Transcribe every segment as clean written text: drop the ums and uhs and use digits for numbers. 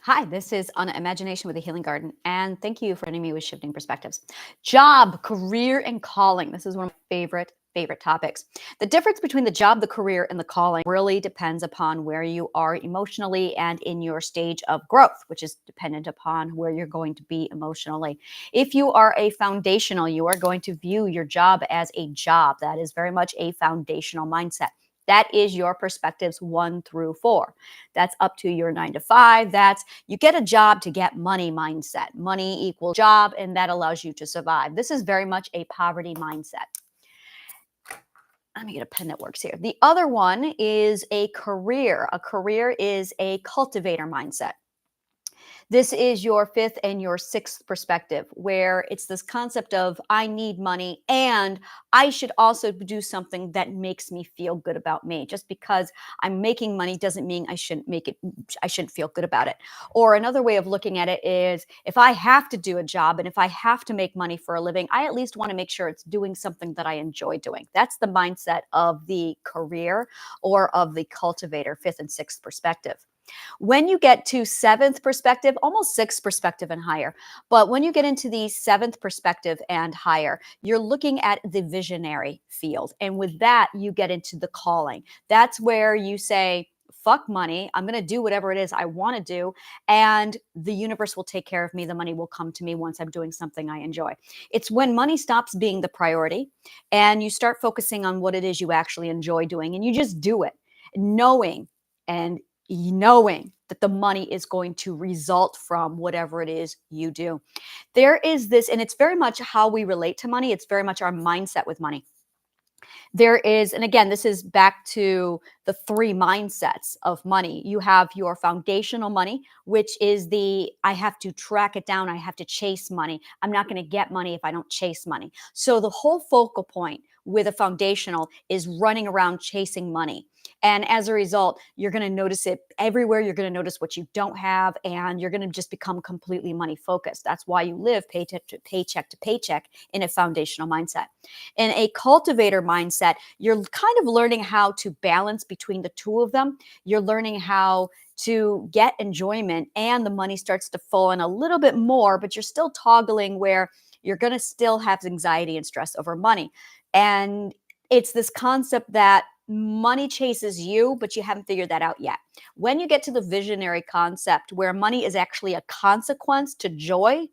Hi, this is Anna Imagination with a Healing Garden, and thank you for joining me with Shifting Perspectives. Job, career, and calling. This is one of my favorite topics. The difference between the job, the career, and the calling really depends upon where you are emotionally and in your stage of growth, which is dependent upon where you're going to be emotionally. If you are a foundational, you are going to view your job as a job. That is very much a foundational mindset. That is your perspectives 1 through 4. That's up to your 9 to 5. That's you get a job to get money mindset. Money equals job, and that allows you to survive. This is very much a poverty mindset. Let me get a pen that works here. The other one is a career. A career is a cultivator mindset. This is your fifth and your sixth perspective, where it's this concept of I need money and I should also do something that makes me feel good about me. Just because I'm making money doesn't mean I shouldn't feel good about it. Or another way of looking at it is if I have to do a job and if I have to make money for a living, I at least want to make sure it's doing something that I enjoy doing. That's the mindset of the career or of the cultivator, fifth and sixth perspective. When you get to seventh perspective, almost sixth perspective and higher, but when you get into the seventh perspective and higher, you're looking at the visionary field. And with that, you get into the calling. That's where you say, fuck money. I'm going to do whatever it is I want to do. And the universe will take care of me. The money will come to me once I'm doing something I enjoy. It's when money stops being the priority and you start focusing on what it is you actually enjoy doing and you just do it, knowing and knowing that the money is going to result from whatever it is you do. There is this, and it's very much how we relate to money. It's very much our mindset with money. There is, and again, this is back to the three mindsets of money. You have your foundational money, which is I have to track it down. I have to chase money. I'm not going to get money if I don't chase money. So the whole focal point with a foundational is running around chasing money. And as a result, you're going to notice it everywhere. You're going to notice what you don't have, and you're going to just become completely money focused. That's why you live paycheck to paycheck in a foundational mindset. In a cultivator mindset, you're kind of learning how to balance between the two of them. You're learning how to get enjoyment, and the money starts to fall in a little bit more, but you're still toggling where you're going to still have anxiety and stress over money. And it's this concept that money chases you, but you haven't figured that out yet. When you get to the visionary concept where money is actually a consequence to joy,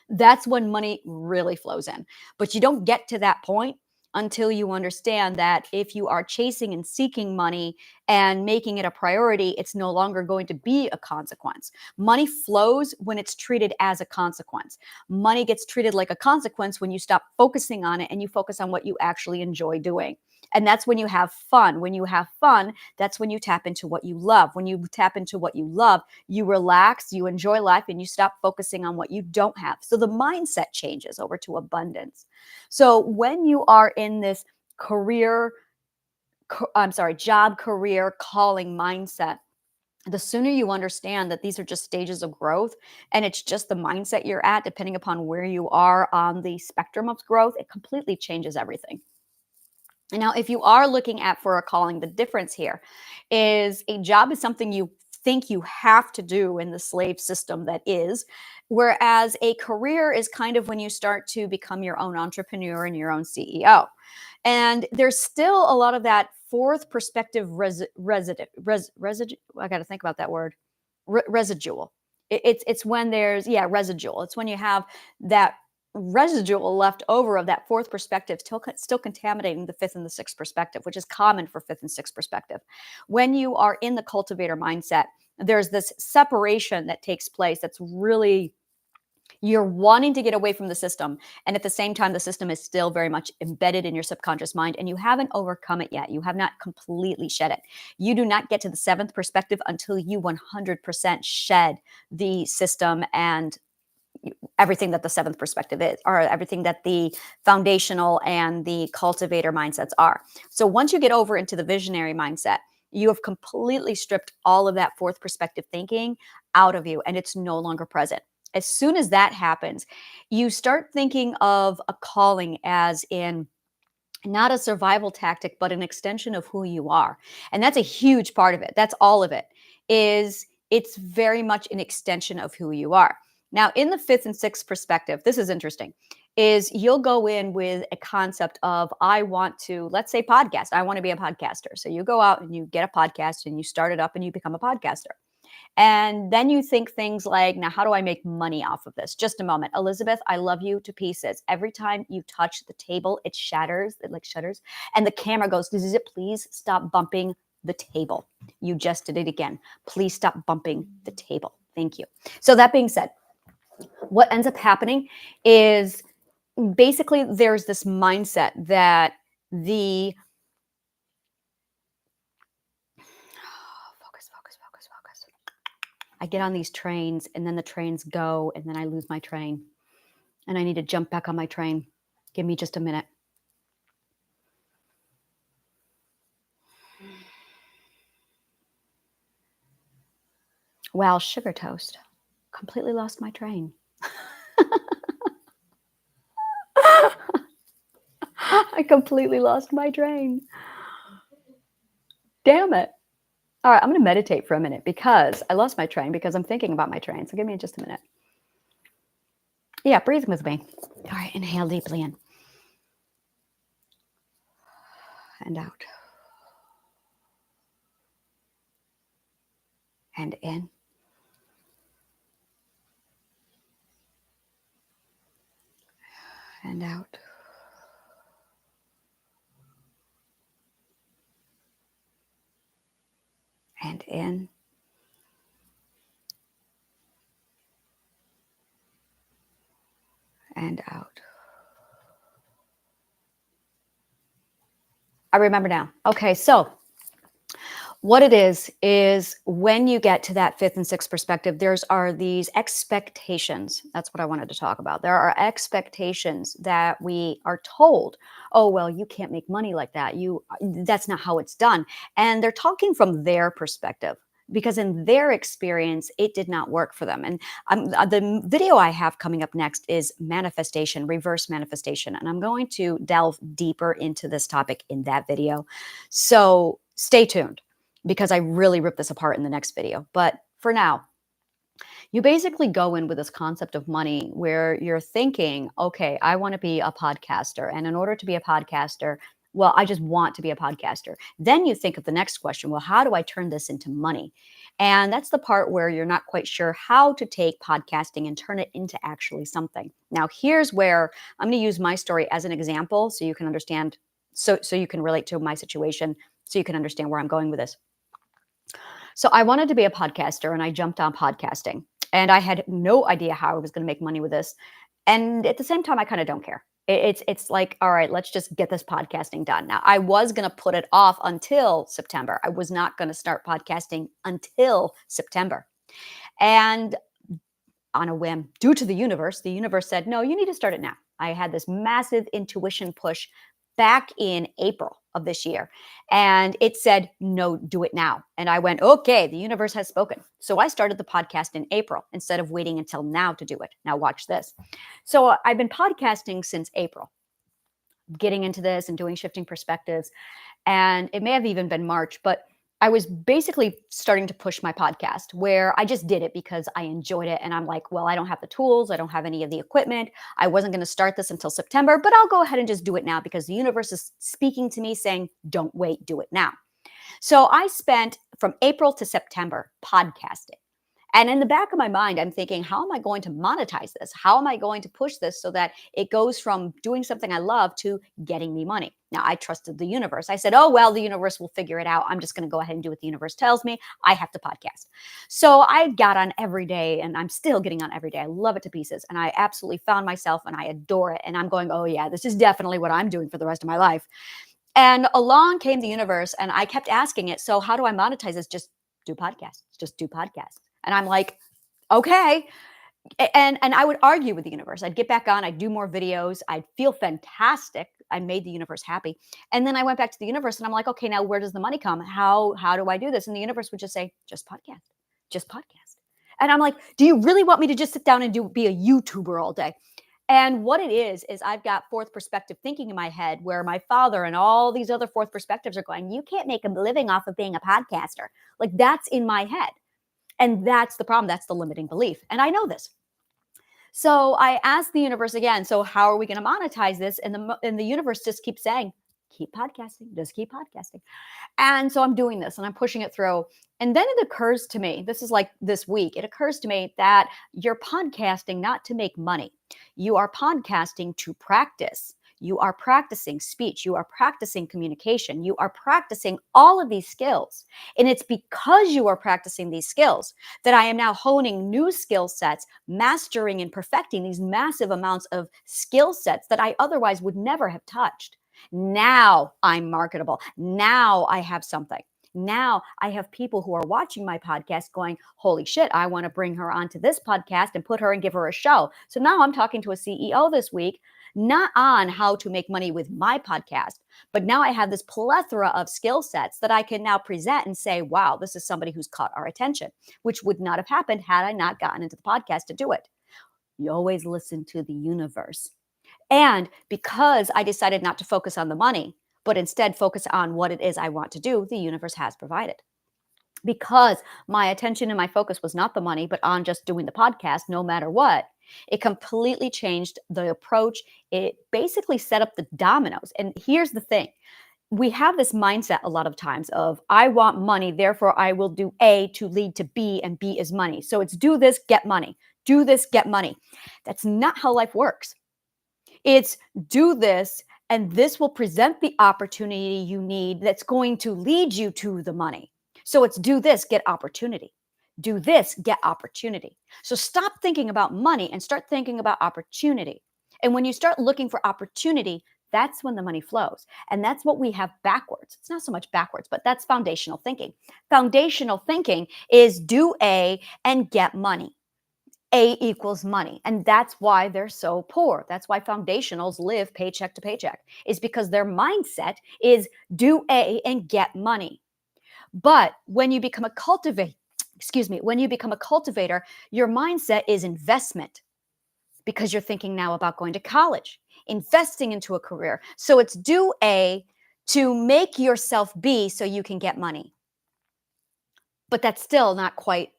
that's when money really flows in. But you don't get to that point until you understand that if you are chasing and seeking money and making it a priority, it's no longer going to be a consequence. Money flows when it's treated as a consequence. Money gets treated like a consequence when you stop focusing on it and you focus on what you actually enjoy doing. And that's when you have fun. When you have fun, that's when you tap into what you love. When you tap into what you love, you relax, you enjoy life, and you stop focusing on what you don't have. So the mindset changes over to abundance. So when you are in this job, career, calling mindset, the sooner you understand that these are just stages of growth and it's just the mindset you're at, depending upon where you are on the spectrum of growth, it completely changes everything. And now, if you are looking at for a calling, the difference here is a job is something you think you have to do in the slave system that is, whereas a career is kind of when you start to become your own entrepreneur and your own CEO. And there's still a lot of that fourth perspective residue. I got to think about that word. Residual. It's when there's residual. It's when you have that residual left over of that fourth perspective still contaminating the fifth and the sixth perspective, which is common for fifth and sixth perspective. When you are in the cultivator mindset, there's this separation that takes place that's really you're wanting to get away from the system. And at the same time, the system is still very much embedded in your subconscious mind and you haven't overcome it yet. You have not completely shed it. You do not get to the seventh perspective until you 100% shed the system and everything that the seventh perspective is, or everything that the foundational and the cultivator mindsets are. So once you get over into the visionary mindset, you have completely stripped all of that fourth perspective thinking out of you and it's no longer present. As soon as that happens, you start thinking of a calling as in not a survival tactic, but an extension of who you are. And that's a huge part of it. That's all of it is It's very much an extension of who you are. Now, in the fifth and sixth perspective, this is interesting, is you'll go in with a concept of, I want to, let's say podcast, I want to be a podcaster. So you go out and you get a podcast and you start it up and you become a podcaster. And then you think things like, now, how do I make money off of this? Just a moment. Elizabeth, I love you to pieces. Every time you touch the table, it shatters, it like shudders. And the camera goes, does it please stop bumping the table? You just did it again. Please stop bumping the table. Thank you. So that being said, what ends up happening is basically there's this mindset that the focus. I get on these trains and then the trains go and then I lose my train and I need to jump back on my train. Give me just a minute. Wow, sugar toast. Completely lost my train. I completely lost my train. Damn it. All right, I'm going to meditate for a minute because I lost my train because I'm thinking about my train. So give me just a minute. Yeah, breathe with me. All right, inhale deeply in. And out. And in. And out. And in. And out. I remember now. Okay, so what it is when you get to that fifth and sixth perspective, are these expectations. That's what I wanted to talk about. There are expectations that we are told, oh, well, you can't make money like that. That's not how it's done. And they're talking from their perspective because in their experience, it did not work for them. And the video I have coming up next is manifestation, reverse manifestation. And I'm going to delve deeper into this topic in that video. So stay tuned, because I really rip this apart in the next video. But for now, you basically go in with this concept of money where you're thinking, okay, I want to be a podcaster. And in order to be a podcaster, well, I just want to be a podcaster. Then you think of the next question, well, how do I turn this into money? And that's the part where you're not quite sure how to take podcasting and turn it into actually something. Now, here's where I'm going to use my story as an example so you can understand, so you can relate to my situation, so you can understand where I'm going with this. So I wanted to be a podcaster and I jumped on podcasting and I had no idea how I was going to make money with this. And at the same time, I kind of don't care. It's like, all right, let's just get this podcasting done. Now, I was going to put it off until September. I was not going to start podcasting until September. And on a whim, due to the universe said, no, you need to start it now. I had this massive intuition push back in April of this year. And it said, no, do it now. And I went, okay, the universe has spoken. So I started the podcast in April instead of waiting until now to do it. Now watch this. So I've been podcasting since April, getting into this and doing shifting perspectives. And it may have even been March, but I was basically starting to push my podcast where I just did it because I enjoyed it. And I'm like, well, I don't have the tools. I don't have any of the equipment. I wasn't going to start this until September, but I'll go ahead and just do it now because the universe is speaking to me saying, don't wait, do it now. So I spent from April to September podcasting. And in the back of my mind, I'm thinking, how am I going to monetize this? How am I going to push this so that it goes from doing something I love to getting me money? Now, I trusted the universe. I said, oh, well, the universe will figure it out. I'm just going to go ahead and do what the universe tells me. I have to podcast. So I got on every day and I'm still getting on every day. I love it to pieces. And I absolutely found myself and I adore it. And I'm going, oh, yeah, this is definitely what I'm doing for the rest of my life. And along came the universe and I kept asking it, so how do I monetize this? Just do podcasts. Just do podcasts. And I'm like, okay. And I would argue with the universe. I'd get back on, I'd do more videos, I'd feel fantastic. I made the universe happy. And then I went back to the universe and I'm like, okay, now where does the money come? How do I do this? And the universe would just say, just podcast, just podcast. And I'm like, do you really want me to just sit down and be a YouTuber all day? And what it is I've got fourth perspective thinking in my head where my father and all these other fourth perspectives are going, you can't make a living off of being a podcaster. Like that's in my head. And that's the problem. That's the limiting belief. And I know this. So I asked the universe again, so how are we going to monetize this? And the universe just keeps saying, keep podcasting, just keep podcasting. And so I'm doing this and I'm pushing it through. And then it occurs to me, this is like this week, it occurs to me that you're podcasting not to make money. You are podcasting to practice. You are practicing speech. You are practicing communication. You are practicing all of these skills. And it's because you are practicing these skills that I am now honing new skill sets, mastering and perfecting these massive amounts of skill sets that I otherwise would never have touched. Now I'm marketable. Now I have something. Now I have people who are watching my podcast going, holy shit, I want to bring her onto this podcast and put her and give her a show. So now I'm talking to a CEO this week, not on how to make money with my podcast, but now I have this plethora of skill sets that I can now present and say, wow, this is somebody who's caught our attention, which would not have happened had I not gotten into the podcast to do it. You always listen to the universe. And because I decided not to focus on the money, but instead focus on what it is I want to do, the universe has provided. Because my attention and my focus was not the money, but on just doing the podcast, no matter what, it completely changed the approach. It basically set up the dominoes. And here's the thing. We have this mindset a lot of times of, I want money, therefore I will do A to lead to B, and B is money. So it's do this, get money. Do this, get money. That's not how life works. It's do this, and this will present the opportunity you need that's going to lead you to the money. So it's do this, get opportunity. Do this, get opportunity. So stop thinking about money and start thinking about opportunity. And when you start looking for opportunity, that's when the money flows. And that's what we have backwards. It's not so much backwards, but that's foundational thinking. Foundational thinking is do A and get money. A equals money. And that's why they're so poor. That's why foundationals live paycheck to paycheck, is because their mindset is do A and get money. But when you become a cultivator, your mindset is investment, because you're thinking now about going to college, investing into a career. So it's do A to make yourself B so you can get money. But that's still not quite.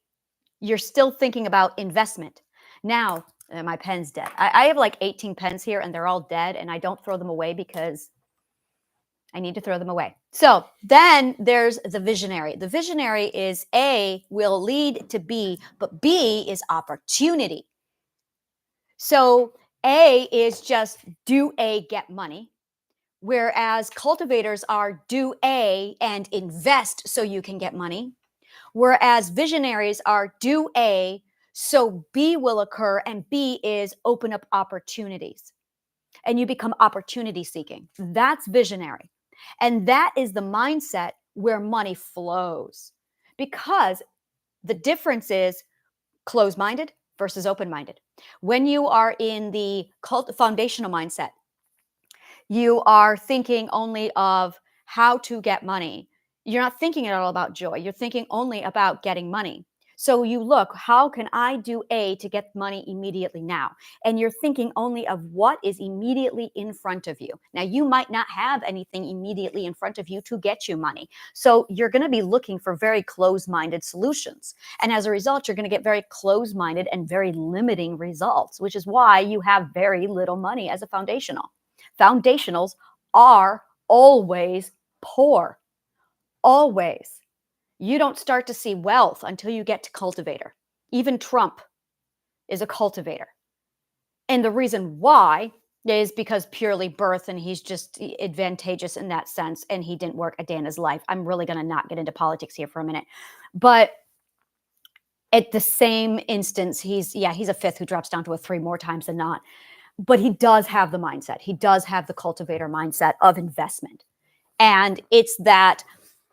You're still thinking about investment. Now, my pen's dead. I have like 18 pens here and they're all dead, and I don't throw them away because I need to throw them away. So then there's the visionary. The visionary is A will lead to B, but B is opportunity. So A is just do A, get money. Whereas cultivators are do A and invest so you can get money. Whereas visionaries are do A, so B will occur, and B is open up opportunities. And you become opportunity seeking. That's visionary. And that is the mindset where money flows. Because the difference is closed-minded versus open-minded. When you are in the foundational mindset, you are thinking only of how to get money. You're not thinking at all about joy. You're thinking only about getting money. So you look, how can I do A to get money immediately now? And you're thinking only of what is immediately in front of you. Now, you might not have anything immediately in front of you to get you money. So you're going to be looking for very closed-minded solutions. And as a result, you're going to get very closed-minded and very limiting results, which is why you have very little money as a foundational. Foundationals are always poor. Always. You don't start to see wealth until you get to cultivator. Even Trump is a cultivator. And the reason why is because purely birth, and he's just advantageous in that sense, and he didn't work a day in his life. I'm really going to not get into politics here for a minute. But at the same instance, he's a fifth who drops down to a 3 more times than not. But he does have the mindset. He does have the cultivator mindset of investment. And it's that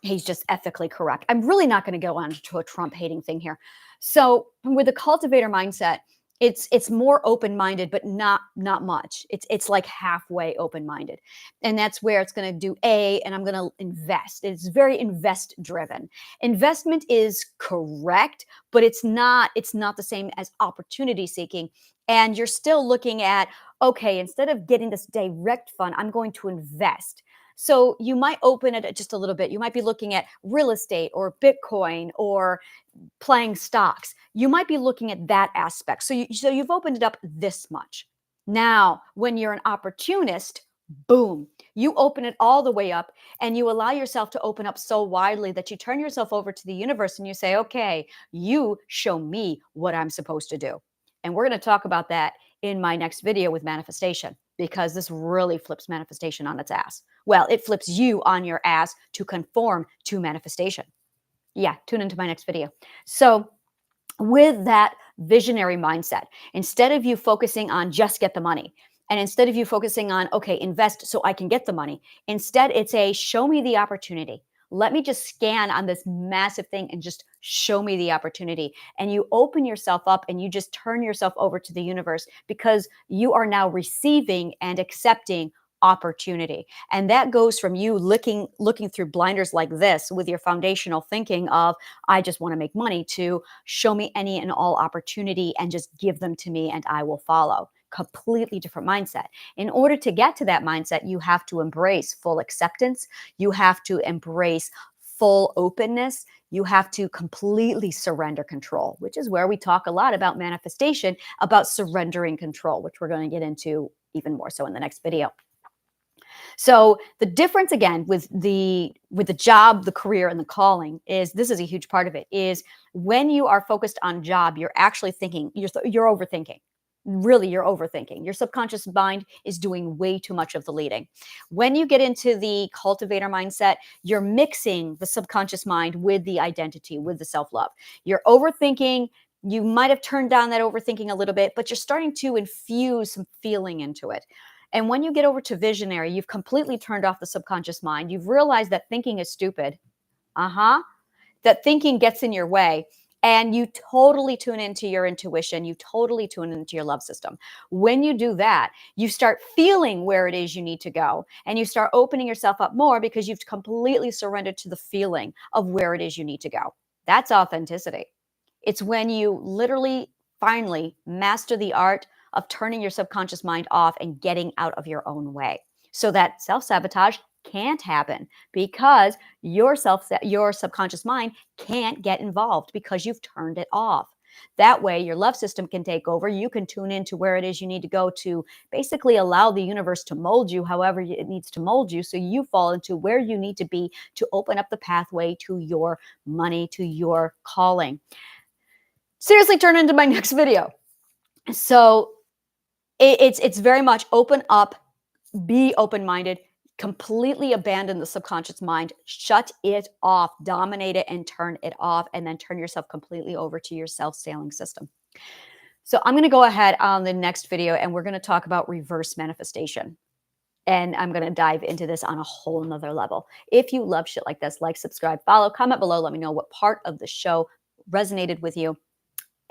he's just ethically correct. I'm really not going to go on to a Trump hating thing here. So with the cultivator mindset, it's more open-minded, but not much. It's like halfway open-minded. And that's where it's going to do A, and I'm going to invest. It's very invest driven. Investment is correct, but it's not the same as opportunity seeking. And you're still looking at, okay, instead of getting this direct fund, I'm going to invest. So you might open it just a little bit. You might be looking at real estate or Bitcoin or playing stocks. You might be looking at that aspect. So you've opened it up this much. Now, when you're an opportunist, boom, you open it all the way up and you allow yourself to open up so widely that you turn yourself over to the universe and you say, okay, you show me what I'm supposed to do. And we're going to talk about that in my next video with manifestation, because this really flips manifestation on its ass. Well, it flips you on your ass to conform to manifestation. Yeah, tune into my next video. So, with that visionary mindset, instead of you focusing on just get the money, and instead of you focusing on, okay, invest so I can get the money, instead it's a show me the opportunity. Let me just scan on this massive thing and just show me the opportunity. And you open yourself up and you just turn yourself over to the universe, because you are now receiving and accepting opportunity. And that goes from you looking through blinders like this with your foundational thinking of I just want to make money, to show me any and all opportunity and just give them to me and I will follow. Completely different mindset. In order to get to that mindset, you have to embrace full acceptance. You have to embrace full openness. You have to completely surrender control, which is where we talk a lot about manifestation, about surrendering control, which we're going to get into even more so in the next video. So the difference again with the job, the career, and the calling is, this is a huge part of it, is when you are focused on job, you're actually thinking, you're overthinking. Really, you're overthinking. Your subconscious mind is doing way too much of the leading. When you get into the cultivator mindset, you're mixing the subconscious mind with the identity, with the self-love. You're overthinking. You might have turned down that overthinking a little bit, but you're starting to infuse some feeling into it. And when you get over to visionary, you've completely turned off the subconscious mind. You've realized that thinking is stupid. That thinking gets in your way. And you totally tune into your intuition. You totally tune into your love system. When you do that, you start feeling where it is you need to go. And you start opening yourself up more because you've completely surrendered to the feeling of where it is you need to go. That's authenticity. It's when you literally finally master the art of turning your subconscious mind off and getting out of your own way, so that self-sabotage can't happen, because your subconscious mind can't get involved because you've turned it off. That way your love system can take over. You can tune into where it is you need to go to basically allow the universe to mold you however it needs to mold you, so you fall into where you need to be to open up the pathway to your money, to your calling. Seriously, turn into my next video. So it's very much open up, be open-minded, completely abandon the subconscious mind, shut it off, dominate it, and turn it off, and then turn yourself completely over to your self-sailing system. So I'm going to go ahead on the next video, and we're going to talk about reverse manifestation. And I'm going to dive into this on a whole nother level. If you love shit like this, like, subscribe, follow, comment below. Let me know what part of the show resonated with you.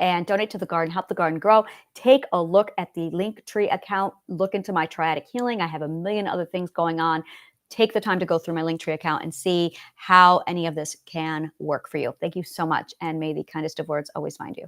And donate to the garden, help the garden grow. Take a look at the Linktree account. Look into my Triadic healing. I have a million other things going on. Take the time to go through my Linktree account and see how any of this can work for you. Thank you so much. And may the kindest of words always find you.